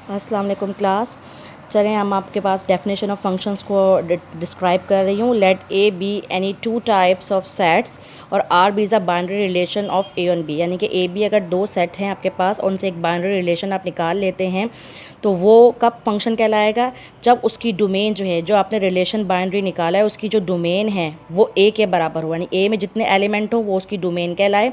अस्सलाम वालेकुम क्लास। चलें हम आपके पास डेफिनेशन ऑफ फंक्शंस को डिस्क्राइब कर रही हूँ। Let A B any two types of sets और R be is a binary relation of A और बी, यानी कि ए बी अगर दो सेट हैं आपके पास, उनसे एक बाइनरी रिलेशन आप निकाल लेते हैं तो वो कब फंक्शन कहलाएगा? जब उसकी डोमेन जो है, जो आपने रिलेशन बाइनरी निकाला है, उसकी जो डोमेन है वो ए के बराबर हो, यानी ए में जितने एलिमेंट हो वो उसकी डोमेन कहलाए।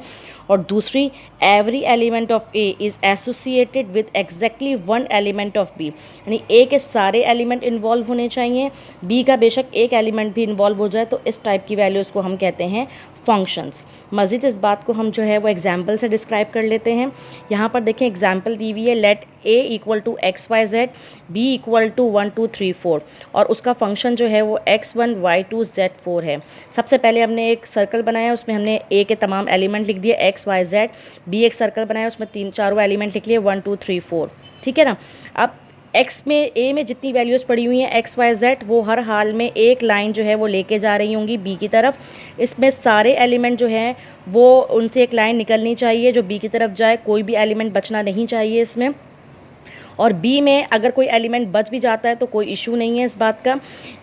और दूसरी, every element of A is associated with exactly one element of B, यानी ए के सारे एलिमेंट इन्वॉल्व होने चाहिए, बी का बेशक एक एलिमेंट भी इन्वॉल्व हो जाए, तो इस टाइप की वैल्यूज़ को हम कहते हैं फंक्शंस। मज़ीद इस बात को हम जो है वो एग्जाम्पल से डिस्क्राइब कर लेते हैं। यहाँ पर देखें एग्जाम्पल दी हुई है, let A equal to X Y Z, B equal to 1 2 3 4, और उसका फंक्शन जो है वो x1 y2 z4 है। सबसे पहले हमने एक सर्कल बनाया, उसमें हमने ए के तमाम एलिमेंट लिख दिए x y z, बी एक सर्कल बनाया, उसमें चारों एलिमेंट लिख लिए 1 2 3 4, ठीक है ना। अब एक्स में, ए में जितनी वैल्यूज़ पड़ी हुई हैं एक्स वाई जेड, वो हर हाल में एक लाइन जो है वो लेके जा रही होंगी बी की तरफ। इसमें सारे एलिमेंट जो हैं वो, उनसे एक लाइन निकलनी चाहिए जो बी की तरफ जाए, कोई भी एलिमेंट बचना नहीं चाहिए इसमें। और बी में अगर कोई एलिमेंट बच भी जाता है तो कोई इशू नहीं है इस बात का।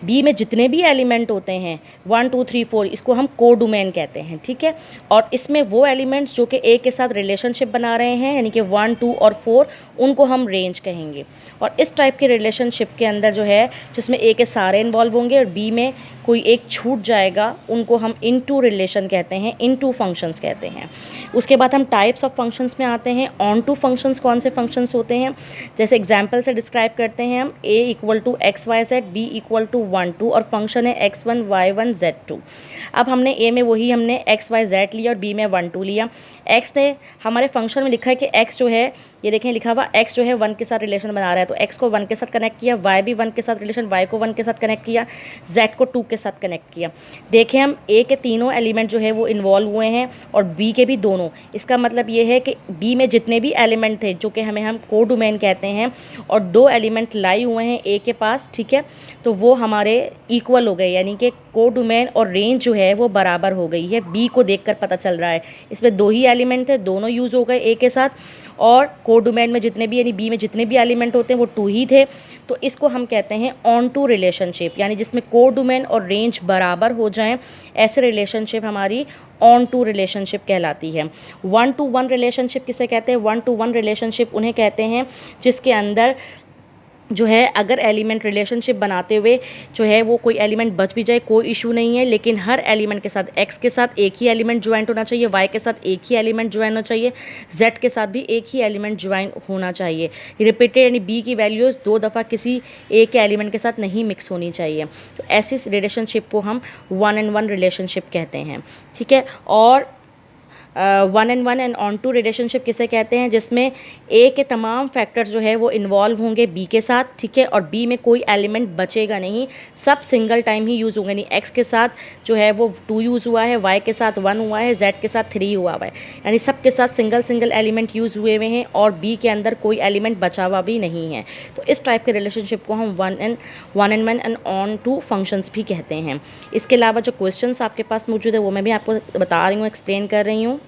बी में जितने भी एलिमेंट होते हैं 1 2 3 4, इसको हम कोडोमेन कहते हैं, ठीक है। और इसमें वो एलिमेंट्स जो कि ए के साथ रिलेशनशिप बना रहे हैं, यानी कि 1 2 और 4, उनको हम रेंज कहेंगे। और इस टाइप के रिलेशनशिप के अंदर जो है, जिसमें ए के सारे इन्वॉल्व होंगे और बी में कोई एक छूट जाएगा, उनको हम इनटू रिलेशन कहते हैं, इनटू फंक्शंस कहते हैं। उसके बाद हम टाइप्स ऑफ फंक्शंस में आते हैं। ऑन टू फंक्शंस कौन से फंक्शंस होते हैं? जैसे एग्जाम्पल से डिस्क्राइब करते हैं हम, a equal to X Y Z, B equal to 1 2, और फंक्शन है x1 y1 z2। अब हमने a में वही हमने x y z लिया और b में 1 2 लिया। x ने हमारे फंक्शन में लिखा है कि x जो है, ये देखें लिखा हुआ x जो है 1 के साथ रिलेशन बना रहा है, तो x को 1 के साथ कनेक्ट किया, y भी 1 के साथ रिलेशन, y को 1 के साथ कनेक्ट किया, z को 2 के साथ कनेक्ट किया। देखें हम a के तीनों एलिमेंट जो है वो इन्वॉल्व हुए हैं और b के भी दोनों। इसका मतलब ये है कि b में जितने भी एलिमेंट थे, जो कि हम कोडोमेन कहते हैं, और दो एलिमेंट लाई हुए हैं a के पास, ठीक है, तो वो हमारे इक्वल हो गए, यानी कि कोडोमेन और रेंज जो है वो बराबर हो गई है। b को देखकर पता चल रहा है, इसमें दो ही एलिमेंट थे, दोनों यूज़ हो गए a के साथ, और कोडोमेन में जितने भी, यानी बी में जितने भी एलिमेंट होते हैं वो 2 ही थे। तो इसको हम कहते हैं ऑन टू रिलेशनशिप, यानी जिसमें कोडोमेन और रेंज बराबर हो जाएं, ऐसे रिलेशनशिप हमारी ऑन टू रिलेशनशिप कहलाती है। 1 to 1 रिलेशनशिप किसे कहते हैं? 1 to 1 रिलेशनशिप उन्हें कहते हैं जिसके अंदर जो है, अगर एलिमेंट रिलेशनशिप बनाते हुए जो है वो कोई एलिमेंट बच भी जाए कोई इशू नहीं है, लेकिन हर एलिमेंट के साथ, x के साथ एक ही एलिमेंट ज्वाइंट होना चाहिए, y के साथ एक ही एलिमेंट ज्वाइन होना चाहिए, z के साथ भी एक ही एलिमेंट ज्वाइन होना चाहिए। रिपीटेड, यानी b की वैल्यूज़ 2 दफ़ा किसी एक के एलिमेंट के साथ नहीं मिक्स होनी चाहिए। तो ऐसी रिलेशनशिप को हम 1 and 1 रिलेशनशिप कहते हैं, ठीक है। और 1 and 1 and onto relationship किसे कहते हैं? जिसमें ए के तमाम फैक्टर्स जो है वो इन्वॉल्व होंगे बी के साथ, ठीक है, और बी में कोई एलिमेंट बचेगा नहीं, सब सिंगल टाइम ही यूज़ होंगे। यानी एक्स के साथ जो है वो 2 यूज़ हुआ है, वाई के साथ 1 हुआ है, जेड के साथ 3 हुआ है, यानी सब के साथ सिंगल सिंगल एलिमेंट यूज़ हुए हुए हैं और बी के अंदर कोई एलिमेंट बचा हुआ भी नहीं है। तो इस टाइप के रिलेशनशिप को हम 1 and 1 and onto functions भी कहते हैं। इसके अलावा जो क्वेश्चंस आपके पास मौजूद है वो मैं भी आपको बता रही हूँ, एक्सप्लेन कर रही हूँ।